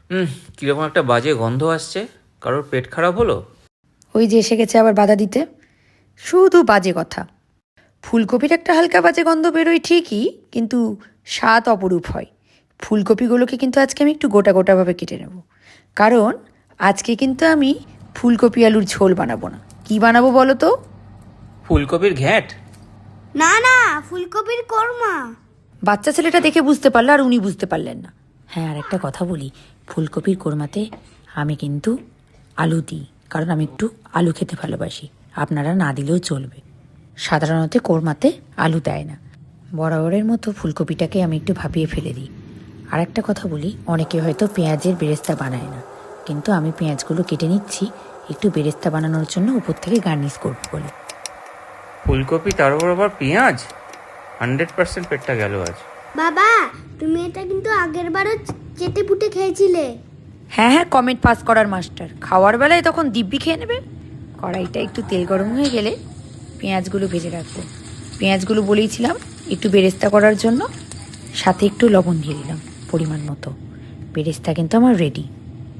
হুম, কীরকম একটা বাজে গন্ধ আসছে। কারোর পেট খারাপ হলো? ওই যে এসে গেছে আবার বাধা দিতে, শুধু বাজে কথা। ফুলকপির একটা হালকা বাজে গন্ধ বেরোয় ঠিকই, কিন্তু স্বাদ অপরূপ হয়। ফুলকপিগুলোকে কিন্তু আজকে আমি একটু গোটা গোটাভাবে কেটে নেব, কারণ আজকে কিন্তু আমি ফুলকপি আলুর ঝোল বানাবো না। কি বানাবো বলো তো? ফুলকপির ঘ্যাঁট? না না, ফুলকপির কোরমা। বাচ্চা ছেলেটা দেখে বুঝতে পারলো, আর উনি বুঝতে পারলেন না। হ্যাঁ, আর একটা কথা বলি, ফুলকপির কোরমাতে আমি কিন্তু আলু দিই, কারণ আমি একটু আলু খেতে ভালোবাসি। আপনারা না দিলেও চলবে, সাধারণত কোরমাতে আলু দেয় না। বরাবরের মতো ফুলকপিটাকে আমি একটু ভাপিয়ে ফেলে দিই। আর একটা কথা বলি, অনেকে হয়তো পেঁয়াজের বেরেস্তা বানায় না, কিন্তু আমি পেঁয়াজগুলো কেটে নিচ্ছি একটু বেরেস্তা বানানোর জন্য, উপর থেকে গার্নিশ করব বলে। ফুলকপি তার উপর আবার পেঁয়াজ? 100% পেটটা গেল আজ। বাবা, তুমি এটা কিন্তু আগের বারও চেটে পুটে খেয়েছিলে। হ্যাঁ হ্যাঁ, কমেন্ট পাস করার মাস্টার। খাওয়ার বেলায় তখন দিব্যি খেয়ে নেবে। কড়াইটা একটু তেল গরম হয়ে গেলে পেঁয়াজগুলো ভেজে রাখবো। পেঁয়াজগুলো বলেইছিলাম একটু বেরেস্তা করার জন্য, সাথে একটু লবণ দিয়ে দিলাম পরিমাণ মতো। বেরেস্তা কিন্তু আমার রেডি।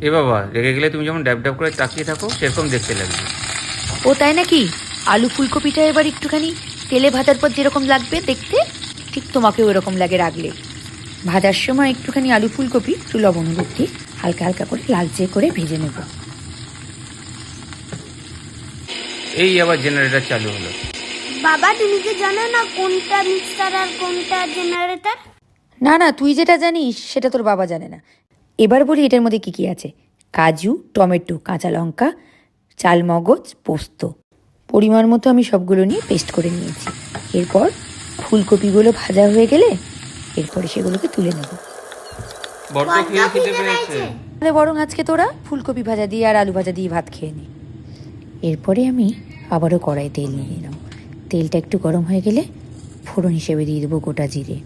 এ বাবা, রেগে গেলে তুমি যেমন ড্যাব ড্যাব করে তাকিয়ে থাকো, সেরকম দেখতে লাগবে। ও তাই নাকি? আলু ফুলকপিটা এবার একটুখানি তেলে ভাজার পর যেরকম লাগবে দেখতে, ঠিক তোমাকেও এরকম লাগে রাখলে। ভাজার সময় একটুখানি আলু ফুলকপি একটু লবণ হলুদ দিয়ে হালকা হালকা করে লালচে করে ভেজে নেব। এই আবার জেনারেটর চালু হলো। বাবা, তুমি কি জানো না কোনটা মিক্সার আর কোনটা জেনারেটর? না না, তুই যেটা জানিস সেটা তোর বাবা জানে না। এবার বলি এটার মধ্যে কি কি আছে। কাজু, টমেটো, কাঁচা লঙ্কা, চালমগজ, পোস্ত। পরিমাণ মতো আমি সবগুলো নিয়ে পেস্ট করে নিয়েছি। এরপর ফুলকপিগুলো ভাজা হয়ে গেলে এরপরে সেগুলোকে তুলে নেব। বড্ড খেয়ে খেতে পেয়েছে। তাহলে বরং আজকে তোরা ফুলকপি ভাজা দিয়ে আর আলু ভাজা দিয়ে ভাত খেয়ে নে। এরপরে আমি আবারও কড়াই তেল নিয়ে নিলাম। তেলটা একটু গরম হয়ে গেলে ফোড়ন হিসেবে দিয়ে দেবো গোটা জিরে,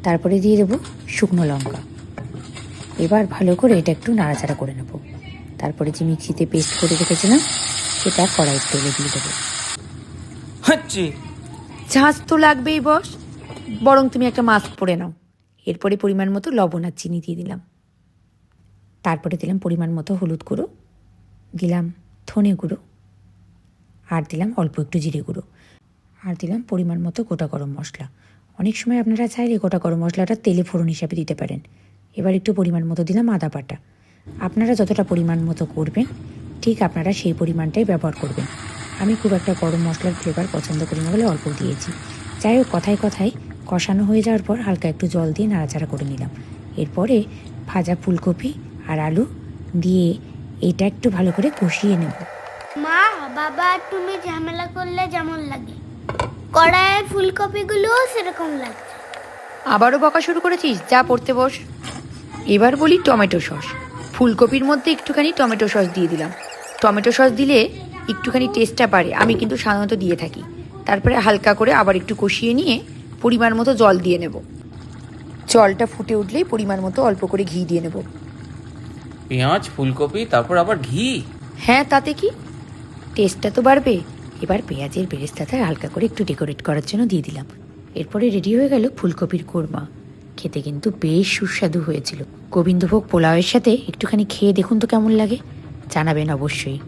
তারপরে দিয়ে দেবো শুকনো লঙ্কা। এবার ভালো করে এটা একটু নাড়াচাড়া করে নেব। তারপরে যে মিক্সিতে পেস্ট করে রেখেছিলাম সেটা কড়াইয়ের তেলে দিয়ে দেবো। হচ্ছে ঝাঁজ তো লাগবেই বস, বরং তুমি একটা মাস্ক পরে নাও। এরপরে পরিমাণ মতো লবণ আর চিনি দিয়ে দিলাম। তারপরে দিলাম পরিমাণ মতো হলুদ গুঁড়ো, দিলাম ধনে গুঁড়ো, আর দিলাম অল্প একটু জিরে গুঁড়ো, আর দিলাম পরিমাণ মতো গোটা গরম মশলা। অনেক সময় আপনারা চাইলে গোটা গরম মশলাটা তেলে ফোড়ন হিসাবে দিতে পারেন। এবার একটু পরিমাণ মতো দিলাম আদা বাটা। আপনারা যতটা পরিমাণ মতো করবেন ঠিক আপনারা সেই পরিমাণটাই ব্যবহার করবেন। আমি খুব একটা গরম মশলার ফ্লেভার পছন্দ করি না বলে অল্প দিয়েছি। যাই হোক, কথায় কথায় কষানো হয়ে যাওয়ার পর হালকা একটু জল দিয়ে নাড়াচাড়া করে নিলাম। এরপরে ভাজা ফুলকপি আর আলু দিয়ে এটা একটু ভালো করে কষিয়ে নেব। মা, বাবা তুমি ঝামেলা করলে যেমন লাগে, কড়াইয়ের ফুলকপিগুলোও সেরকম লাগছে। আবারও বকা শুরু করেছিস? যা পড়তে বস। এবার বলি টমেটো সস। ফুলকপির মধ্যে একটুখানি টমেটো সস দিয়ে দিলাম। টমেটো সস দিলে একটুখানি টেস্টটা বাড়ে, আমি কিন্তু সাধারণত দিয়ে থাকি। তারপরে হালকা করে আবার একটু কষিয়ে নিয়ে পরিমাণ মতো জল দিয়ে নেব। জলটা ফুটে উঠলেই পরিমাণ মতো অল্প করে ঘি দিয়ে নেব। পেঁয়াজ, ফুলকপি, তারপর আবার ঘি? হ্যাঁ, তাতে কি, টেস্টটা তো বাড়বে। এবার পেঁয়াজের বেরেস্তাটা হালকা করে একটু ডেকোরেট করার জন্য দিয়ে দিলাম। এরপরে রেডি হয়ে গেল ফুলকপির কোরমা। খেতে কিন্তু বেশ সুস্বাদু হয়েছিল। গোবিন্দভোগ পোলাওয়ের সাথে একটুখানি খেয়ে দেখুন তো কেমন লাগে, জানাবেন অবশ্যই।